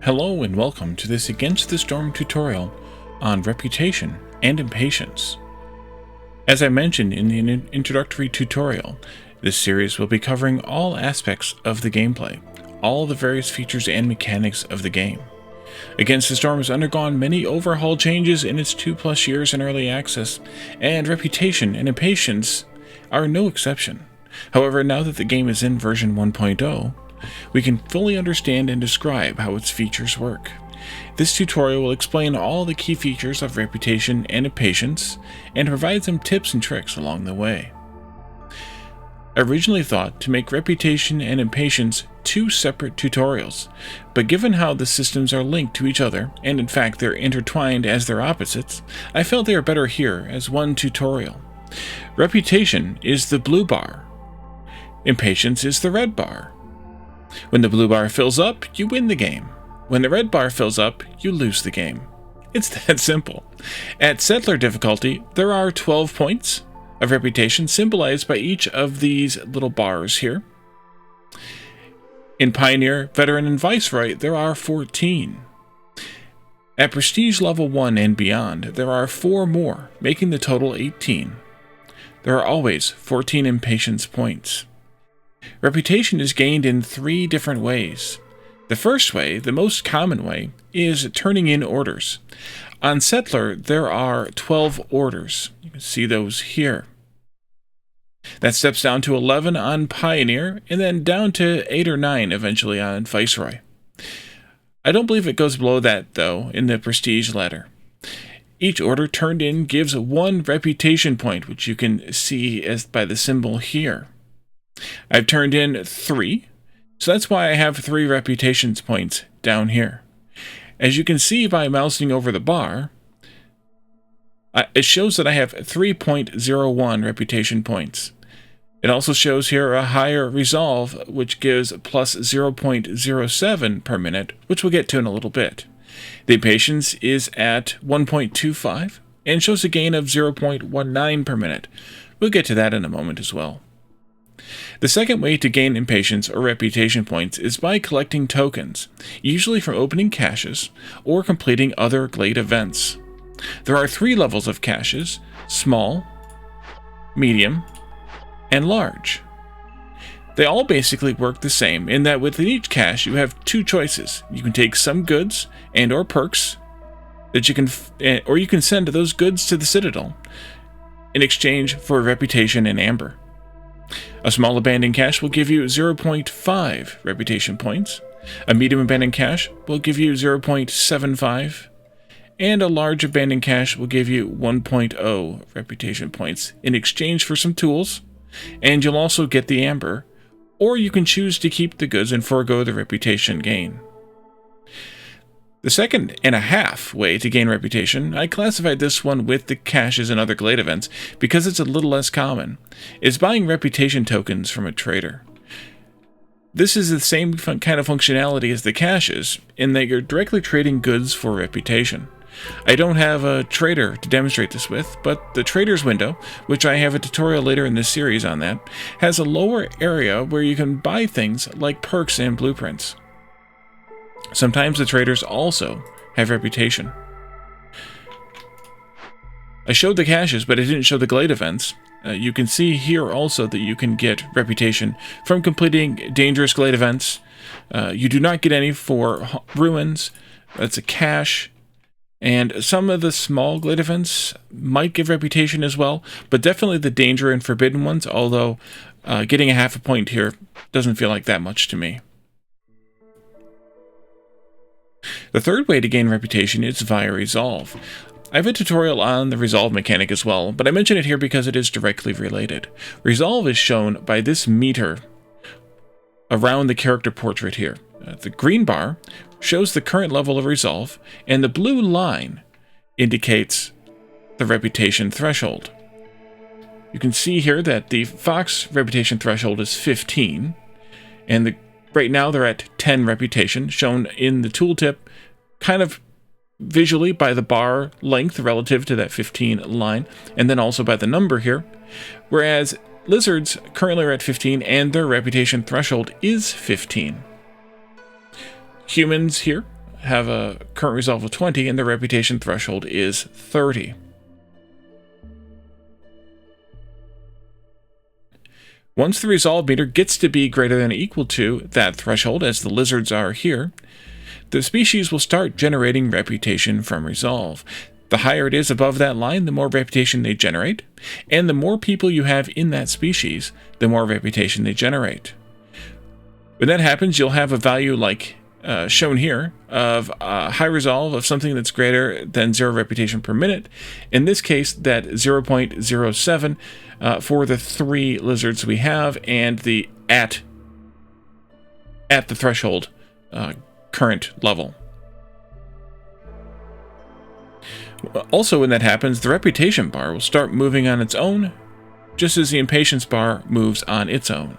Hello and welcome to this Against the Storm tutorial on Reputation and Impatience. As I mentioned in the introductory tutorial, this series will be covering all aspects of the gameplay, all the various features and mechanics of the game. Against the Storm has undergone many overhaul changes in its 2+ years in early access, and Reputation and Impatience are no exception. However, now that the game is in version 1.0, we can fully understand and describe how its features work. This tutorial will explain all the key features of Reputation and Impatience, and provide some tips and tricks along the way. I originally thought to make Reputation and Impatience two separate tutorials, but given how the systems are linked to each other, and in fact they're intertwined as their opposites, I felt they are better here as one tutorial. Reputation is the blue bar. Impatience is the red bar. When the blue bar fills up, you win the game. When the red bar fills up, you lose the game. It's that simple. At Settler difficulty, there are 12 points of reputation symbolized by each of these little bars here. In Pioneer, Veteran, and Viceroy, there are 14. At Prestige level 1 and beyond, there are 4 more, making the total 18. There are always 14 Impatience points. Reputation is gained in 3 different ways. The first way, the most common way, is turning in orders. On Settler, there are 12 orders. You can see those here. That steps down to 11 on Pioneer, and then down to 8 or 9 eventually on Viceroy. I don't believe it goes below that, though, in the Prestige ladder. Each order turned in gives 1 reputation point, which you can see as by the symbol here. I've turned in 3, so that's why I have 3 reputation points down here. As you can see by mousing over the bar, it shows that I have 3.01 reputation points. It also shows here a higher resolve, which gives plus 0.07 per minute, which we'll get to in a little bit. The impatience is at 1.25 and shows a gain of 0.19 per minute. We'll get to that in a moment as well. The second way to gain impatience or reputation points is by collecting tokens, usually from opening caches or completing other glade events. There are 3 levels of caches: small, medium, and large. They all basically work the same in that within each cache you have 2 choices. You can take some goods and or perks that you can send those goods to the Citadel in exchange for reputation and amber. A small abandoned cache will give you 0.5 reputation points, a medium abandoned cache will give you 0.75, and a large abandoned cache will give you 1.0 reputation points in exchange for some tools, and you'll also get the amber, or you can choose to keep the goods and forego the reputation gain. The second and a half way to gain reputation, I classified this one with the caches and other glade events because it's a little less common, is buying reputation tokens from a trader. This is the same kind of functionality as the caches in that you're directly trading goods for reputation. I don't have a trader to demonstrate this with, but the trader's window, which I have a tutorial later in this series on that, has a lower area where you can buy things like perks and blueprints. Sometimes the traders also have reputation. I showed the caches, but I didn't show the glade events. You can see here also that you can get reputation from completing dangerous glade events. You do not get any for ruins. That's a cache. And some of the small glade events might give reputation as well, but definitely the danger and forbidden ones, although getting a half a point here doesn't feel like that much to me. The third way to gain reputation is via resolve. I have a tutorial on the resolve mechanic as well, but I mention it here because it is directly related. Resolve is shown by this meter around the character portrait here. The green bar shows the current level of resolve, and the blue line indicates the reputation threshold. You can see here that the Fox reputation threshold is 15, and right now they're at 10 reputation, shown in the tooltip kind of visually by the bar length relative to that 15 line, and then also by the number here, whereas lizards currently are at 15 and their reputation threshold is 15. Humans here have a current resolve of 20 and the reputation threshold is 30. Once the resolve meter gets to be greater than or equal to that threshold, as the lizards are here, the species will start generating reputation from resolve. The higher it is above that line, the more reputation they generate, and the more people you have in that species, the more reputation they generate. When that happens, you'll have a value like shown here of high resolve of something that's greater than 0 reputation per minute. In this case, that 0.07 for the 3 lizards we have, and the at the threshold current level. Also, when that happens, the reputation bar will start moving on its own, just as the impatience bar moves on its own.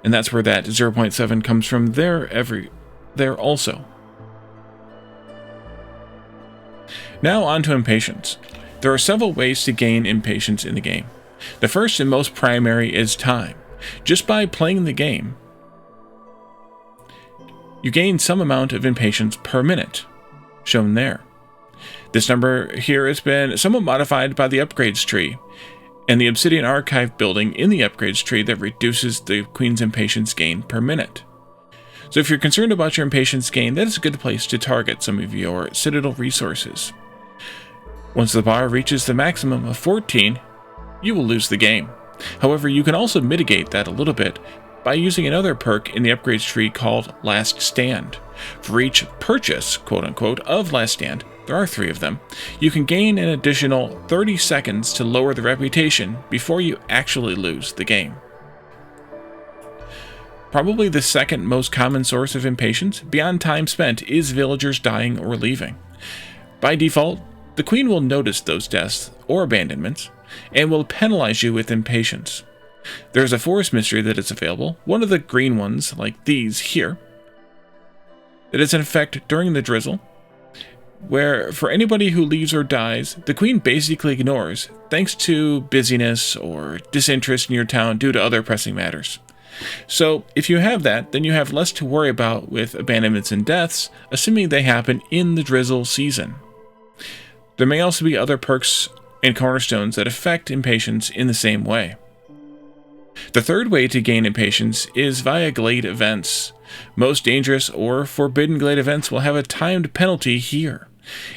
And that's where that 0.7 comes from there also. Now on to impatience. There are several ways to gain impatience in the game. The first and most primary is time. Just by playing the game, you gain some amount of impatience per minute, shown there. This number here has been somewhat modified by the upgrades tree, and the Obsidian Archive building in the upgrades tree that reduces the Queen's impatience gain per minute. So if you're concerned about your impatience gain, that is a good place to target some of your Citadel resources. Once the bar reaches the maximum of 14, you will lose the game. However, you can also mitigate that a little bit by using another perk in the upgrades tree called Last Stand. For each purchase, quote-unquote, of Last Stand, there are 3 of them, you can gain an additional 30 seconds to lower the reputation before you actually lose the game. Probably the second most common source of impatience, beyond time spent, is villagers dying or leaving. By default, the Queen will notice those deaths or abandonments, and will penalize you with impatience. There's a forest mystery that is available, one of the green ones, like these here, that is in effect during the drizzle, where for anybody who leaves or dies, the Queen basically ignores, thanks to busyness or disinterest in your town due to other pressing matters. So if you have that, then you have less to worry about with abandonments and deaths, assuming they happen in the drizzle season. There may also be other perks and cornerstones that affect impatience in the same way. The third way to gain impatience is via glade events. Most dangerous or forbidden glade events will have a timed penalty here.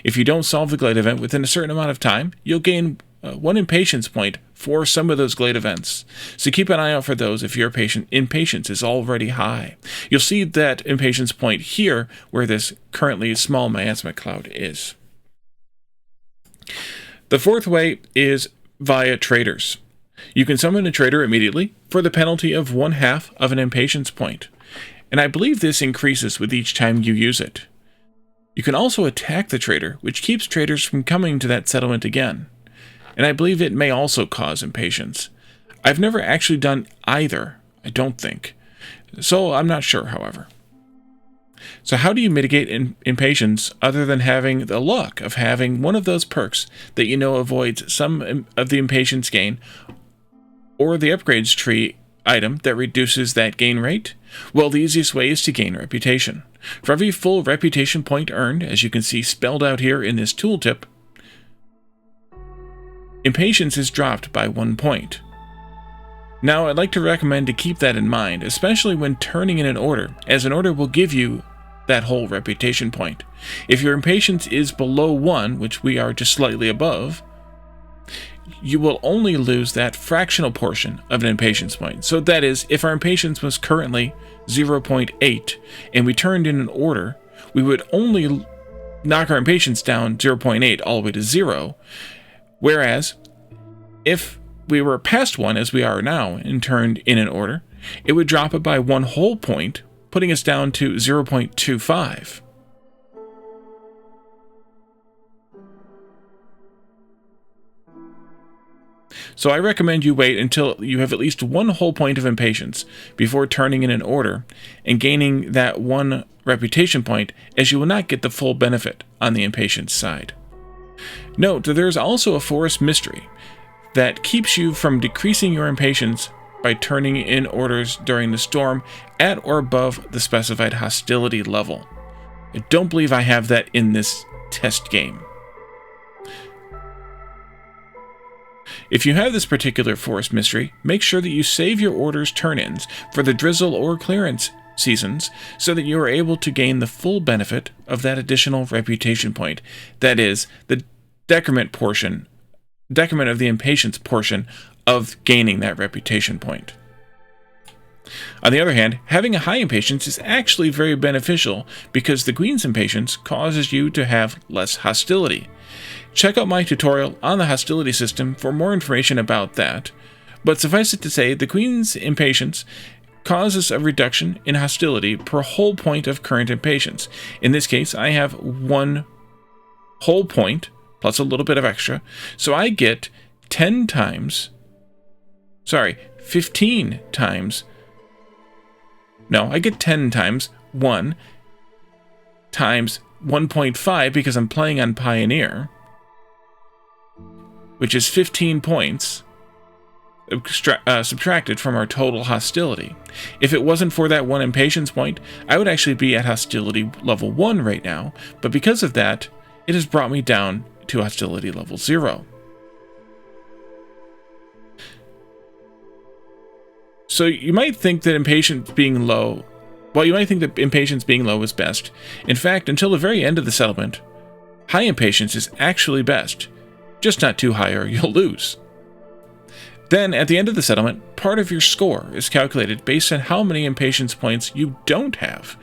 If you don't solve the glade event within a certain amount of time, you'll gain 1 impatience point for some of those glade events. So keep an eye out for those if your impatience is already high. You'll see that impatience point here where this currently small miasma cloud is. The fourth way is via traders. You can summon a trader immediately for the penalty of 1/2 of an impatience point, and I believe this increases with each time you use it. You can also attack the trader, which keeps traders from coming to that settlement again, and I believe it may also cause impatience. I've never actually done either, I don't think, so I'm not sure, however. So how do you mitigate impatience other than having the luck of having one of those perks that you know avoids some of the impatience gain, or the upgrades tree item that reduces that gain rate? Well, the easiest way is to gain reputation. For every full reputation point earned, as you can see spelled out here in this tooltip, impatience is dropped by 1 point. Now, I'd like to recommend to keep that in mind, especially when turning in an order, as an order will give you that whole reputation point. If your impatience is below 1, which we are just slightly above, you will only lose that fractional portion of an impatience point. So that is, if our impatience was currently 0.8 and we turned in an order, we would only knock our impatience down 0.8 all the way to 0. Whereas, if we were past 1, as we are now, and turned in an order, it would drop it by 1 whole point, putting us down to 0.25. So I recommend you wait until you have at least 1 whole point of impatience before turning in an order and gaining that 1 reputation point, as you will not get the full benefit on the impatience side. Note that there is also a forest mystery that keeps you from decreasing your impatience by turning in orders during the storm at or above the specified hostility level. I don't believe I have that in this test game. If you have this particular forest mystery, make sure that you save your order's turn-ins for the drizzle or clearance seasons so that you are able to gain the full benefit of that additional reputation point. That is, the decrement of the impatience portion of gaining that reputation point. On the other hand, having a high impatience is actually very beneficial because the Queen's impatience causes you to have less hostility. Check out my tutorial on the hostility system for more information about that, but suffice it to say, the Queen's impatience causes a reduction in hostility per whole point of current impatience. In this case, I have 1 whole point plus a little bit of extra, so I get 15 times, no, I get 10 times 1 times 1.5 because I'm playing on Pioneer, which is 15 points subtracted from our total hostility. If it wasn't for that 1 impatience point, I would actually be at hostility level 1 right now, but because of that, it has brought me down to hostility level 0. So you might think that impatience being low is best. In fact, until the very end of the settlement, high impatience is actually best. Just not too high or you'll lose. Then, at the end of the settlement, part of your score is calculated based on how many impatience points you don't have.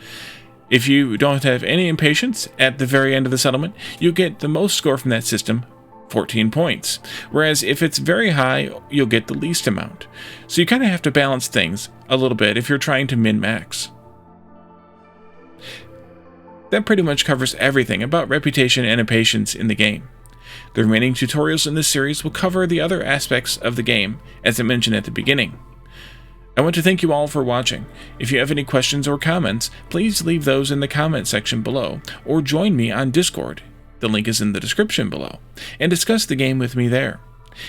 If you don't have any impatience at the very end of the settlement, you get the most score from that system, 14 points. Whereas if it's very high, you'll get the least amount. So you kind of have to balance things a little bit if you're trying to min-max. That pretty much covers everything about reputation and impatience in the game. The remaining tutorials in this series will cover the other aspects of the game, as I mentioned at the beginning. I want to thank you all for watching. If you have any questions or comments, please leave those in the comment section below, or join me on Discord, the link is in the description below, and discuss the game with me there.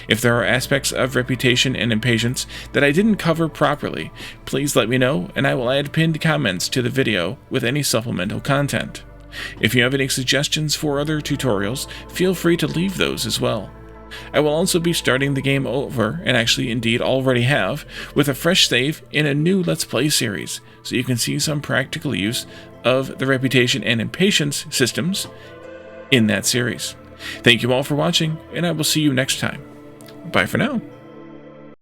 If there are aspects of reputation and impatience that I didn't cover properly, please let me know, and I will add pinned comments to the video with any supplemental content. If you have any suggestions for other tutorials, feel free to leave those as well. I will also be starting the game over, and actually indeed already have, with a fresh save in a new Let's Play series, so you can see some practical use of the reputation and impatience systems in that series. Thank you all for watching, and I will see you next time. Bye for now.